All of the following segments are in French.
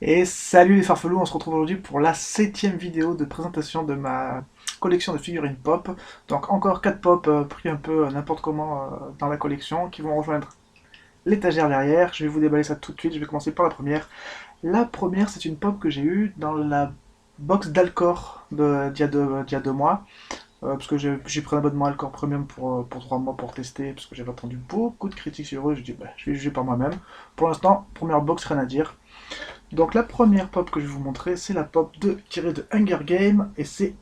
Et salut les farfelous, on se retrouve aujourd'hui pour la 7e vidéo de présentation de ma collection de figurines pop. Donc encore 4 pop pris un peu n'importe comment dans la collection qui vont rejoindre l'étagère derrière. Je vais vous déballer ça tout de suite, je vais commencer par la première. La première, c'est une pop que j'ai eue dans la box d'Alcor d'il y a 2 mois. Parce que j'ai pris un abonnement Alcor Premium pour 3 mois pour tester, parce que j'avais entendu beaucoup de critiques sur eux. Je dis, bah, je vais juger par moi-même. Pour l'instant, première box, rien à dire. Donc la première pop que je vais vous montrer, c'est la pop tirée de Hunger Games, et c'est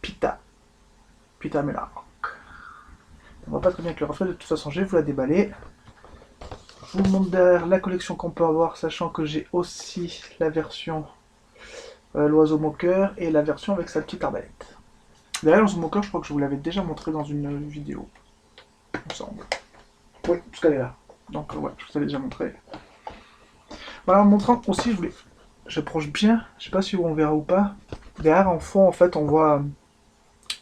Pita. Pita Mellark. On voit pas très bien avec le reflet, de toute façon je vais vous la déballer. Je vous montre derrière la collection qu'on peut avoir, sachant que j'ai aussi la version l'oiseau moqueur et la version avec sa petite arbalète. Derrière l'oiseau moqueur, je crois que je vous l'avais déjà montré dans une vidéo, il me semble. Oui, parce qu'elle est là. Donc ouais, je vous l'avais déjà montré. Voilà, en montrant aussi, j'approche bien, je sais pas si on verra ou pas. Derrière, en fond, en fait, on voit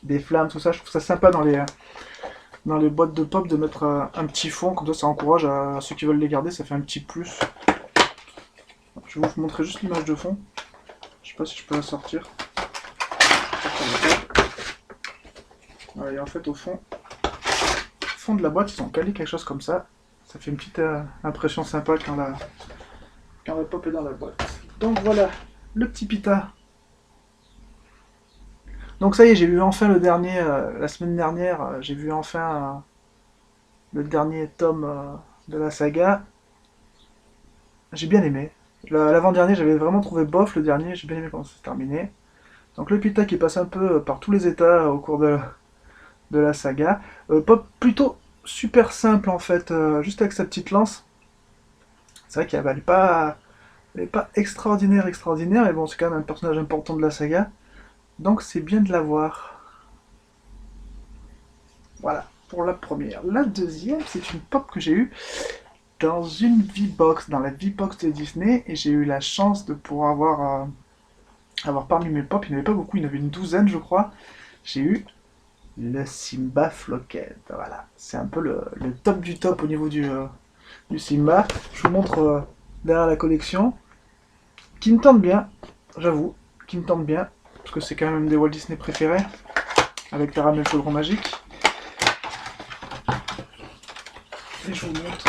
des flammes, tout ça. Je trouve ça sympa dans les boîtes de pop de mettre un petit fond, comme ça encourage à ceux qui veulent les garder, ça fait un petit plus. Je vais vous montrer juste l'image de fond. Je sais pas si je peux la sortir. Voilà, et en fait, au fond de la boîte, ils ont calé quelque chose comme ça. Ça fait une petite impression sympa quand la pop est dans la boîte. Donc voilà, le petit pita. Donc ça y est, j'ai vu enfin le dernier, la semaine dernière, j'ai vu enfin le dernier tome de la saga. J'ai bien aimé. L'avant-dernier, j'avais vraiment trouvé bof, le dernier, j'ai bien aimé comment ça s'est terminé. Donc le Pita qui passe un peu par tous les états au cours de la saga. Pop plutôt super simple en fait, juste avec sa petite lance. C'est vrai elle est pas extraordinaire, mais bon, c'est quand même un personnage important de la saga. Donc c'est bien de la voir. Voilà, pour la première. La deuxième, c'est une pop que j'ai eue dans une V-Box, dans la V-Box de Disney, et j'ai eu la chance de pouvoir avoir parmi mes pop, il n'y en avait pas beaucoup, il y en avait une douzaine je crois, j'ai eu le Simba Floquet. Voilà, c'est un peu le top du top au niveau du Simba. Je vous montre derrière la collection, qui me tente bien, j'avoue, qui me tente bien, parce que c'est quand même des Walt Disney préférés, avec Caramel Chaudron Magique. Et je vous montre.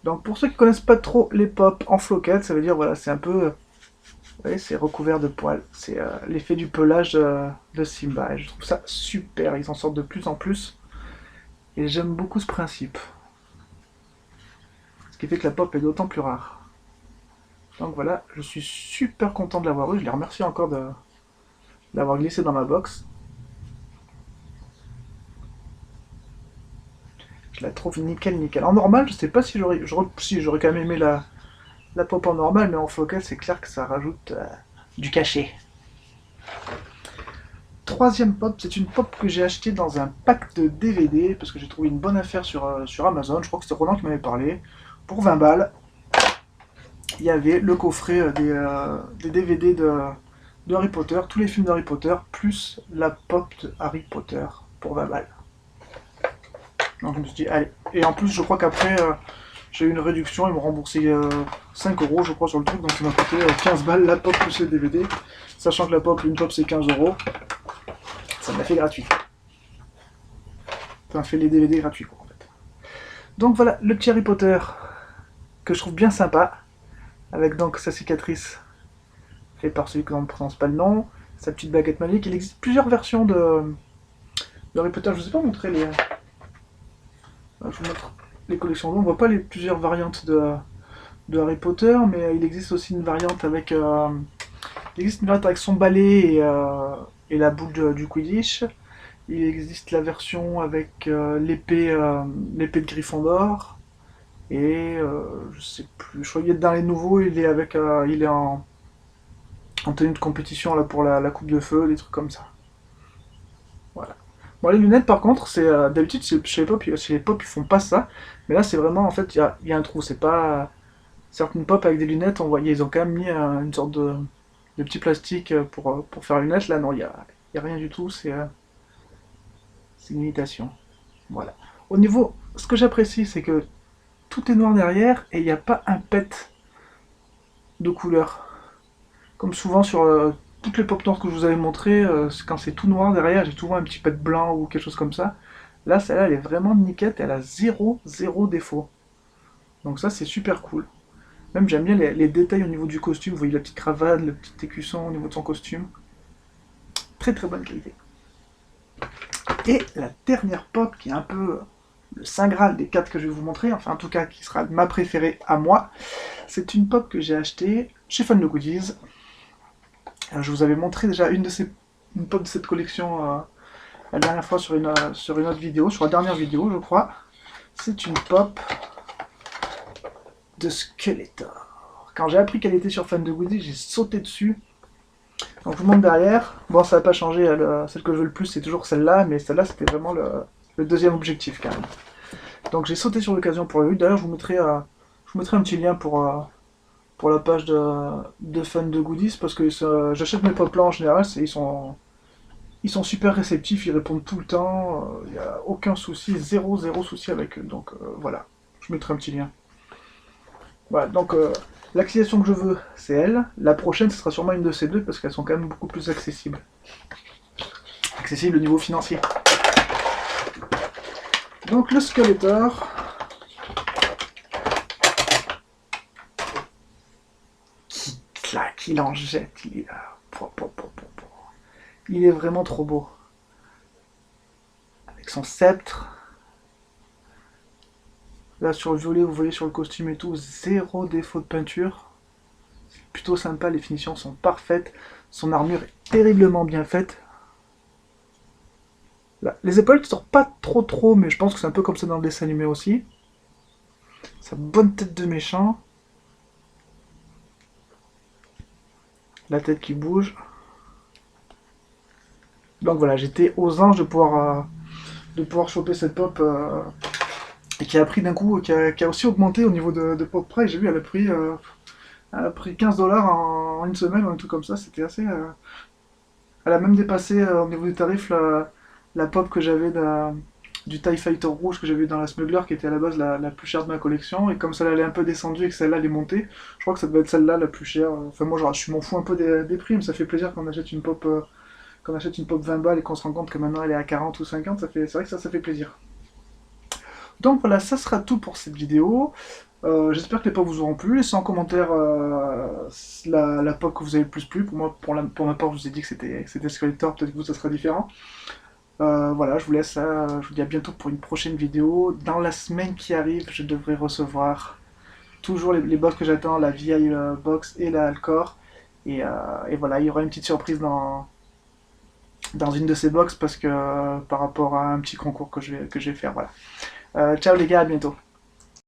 Donc pour ceux qui connaissent pas trop les pop en floquette, ça veut dire voilà, c'est un peu, vous voyez, c'est recouvert de poils. C'est l'effet du pelage de Simba. Et je trouve ça super. Ils en sortent de plus en plus. Et j'aime beaucoup ce principe. Ce qui fait que la pop est d'autant plus rare. Donc voilà, je suis super content de l'avoir eu. Je les remercie encore de l'avoir glissé dans ma box. Je la trouve nickel, nickel. En normal, je sais pas si j'aurais quand même aimé la pop en normal, mais en floquette, c'est clair que ça rajoute du cachet. Troisième pop, c'est une pop que j'ai achetée dans un pack de DVD, parce que j'ai trouvé une bonne affaire sur Amazon, je crois que c'était Ronan qui m'avait parlé. Pour 20 balles, il y avait le coffret des DVD de Harry Potter, tous les films d'Harry Potter, plus la pop de Harry Potter, pour 20 balles. Donc je me suis dit, allez. Et en plus, je crois qu'après, j'ai eu une réduction, ils m'ont remboursé 5 euros, je crois, sur le truc, donc ça m'a coûté 15 balles la pop plus les DVD, sachant que une pop c'est 15 euros. Ça m'a fait gratuit. Ça m'a fait les DVD gratuits, quoi, en fait. Donc voilà, le petit Harry Potter, que je trouve bien sympa, avec donc sa cicatrice, faite par celui que l'on ne prononce pas le nom, sa petite baguette magique. Il existe plusieurs versions de Harry Potter, je ne vous ai pas montré les... Je vous montre les collections. On ne voit pas les plusieurs variantes de Harry Potter, mais il existe aussi une variante avec... il existe une variante avec son balai et la boule du Quidditch. Il existe la version avec l'épée de Gryffondor. Et je sais plus, je crois qu'il est dans les nouveaux, il est en tenue de compétition là, pour la coupe de feu, des trucs comme ça. Voilà. Bon, les lunettes par contre, c'est d'habitude chez les pop ils font pas ça, mais là c'est vraiment en fait il y a un trou, c'est pas certaines pop avec des lunettes, on voyait ils ont quand même mis une sorte de petit plastique pour faire les lunettes, là non, il y a rien du tout, c'est une imitation. Voilà. Au niveau, ce que j'apprécie, c'est que tout est noir derrière et il n'y a pas un pet. de couleurs. Comme souvent sur toutes les pop noirs que je vous avais montré, quand c'est tout noir derrière, j'ai souvent un petit peu de blanc ou quelque chose comme ça. Là, celle-là, elle est vraiment nickel, elle a zéro défaut. Donc ça, c'est super cool. Même j'aime bien les détails au niveau du costume. Vous voyez la petite cravate, le petit écusson au niveau de son costume. Très très bonne qualité. Et la dernière pop qui est un peu le saint graal des 4 que je vais vous montrer, enfin en tout cas qui sera ma préférée à moi, c'est une pop que j'ai achetée chez Fun de Goodies. Je vous avais montré déjà une pop de cette collection la dernière fois sur une autre vidéo, sur la dernière vidéo je crois. C'est une pop de Skeletor. Quand j'ai appris qu'elle était sur Fun de Goodies, j'ai sauté dessus. Donc je vous montre derrière. Bon, ça n'a pas changé, celle que je veux le plus c'est toujours celle-là, mais celle-là c'était vraiment le deuxième objectif quand même. Donc j'ai sauté sur l'occasion pour le 8. D'ailleurs je vous mettrai un petit lien pour la page de Fun de Goodies, parce que j'achète mes pop là en général, ils sont super réceptifs, ils répondent tout le temps, il n'y a aucun souci, zéro souci avec eux. Donc voilà, je mettrai un petit lien. Voilà, donc l'accession que je veux, c'est elle. La prochaine, ce sera sûrement une de ces deux, parce qu'elles sont quand même beaucoup plus accessibles. Accessibles au niveau financier. Donc le Skeletor. Qui claque, il en jette, il est là. Il est vraiment trop beau. Avec son sceptre. Là sur le violet, vous voyez sur le costume et tout, zéro défaut de peinture. C'est plutôt sympa, les finitions sont parfaites. Son armure est terriblement bien faite. Là, les épaules ne sortent pas trop, mais je pense que c'est un peu comme ça dans le dessin animé aussi. Sa bonne tête de méchant. La tête qui bouge. Donc voilà, j'étais aux anges de pouvoir choper cette pop et qui a pris d'un coup, qui a aussi augmenté au niveau de pop price. J'ai vu, elle a pris 15$ en une semaine ou un truc comme ça. C'était assez. Elle a même dépassé au niveau du tarif la pop que j'avais du TIE Fighter rouge que j'avais dans la Smuggler, qui était à la base la plus chère de ma collection. Et comme celle-là elle est un peu descendue et que celle-là elle est montée, je crois que ça devait être celle-là la plus chère. Enfin moi je m'en fous un peu des prix, mais ça fait plaisir quand on achète une pop. Quand on achète une pop 20 balles et qu'on se rend compte que maintenant elle est à 40 ou 50, c'est vrai que ça fait plaisir. Donc voilà, ça sera tout pour cette vidéo. J'espère que les pop vous auront plu. Laissez en commentaire la pop que vous avez le plus plu. Pour moi, pour ma part, je vous ai dit que c'était Skeletor, peut-être que vous, ça sera différent. Voilà, je vous laisse. Je vous dis à bientôt pour une prochaine vidéo. Dans la semaine qui arrive, je devrais recevoir toujours les box que j'attends, la VI box et la Alcor. Et voilà, il y aura une petite surprise dans une de ces box, parce que par rapport à un petit concours que je vais faire. Voilà. Ciao les gars, à bientôt.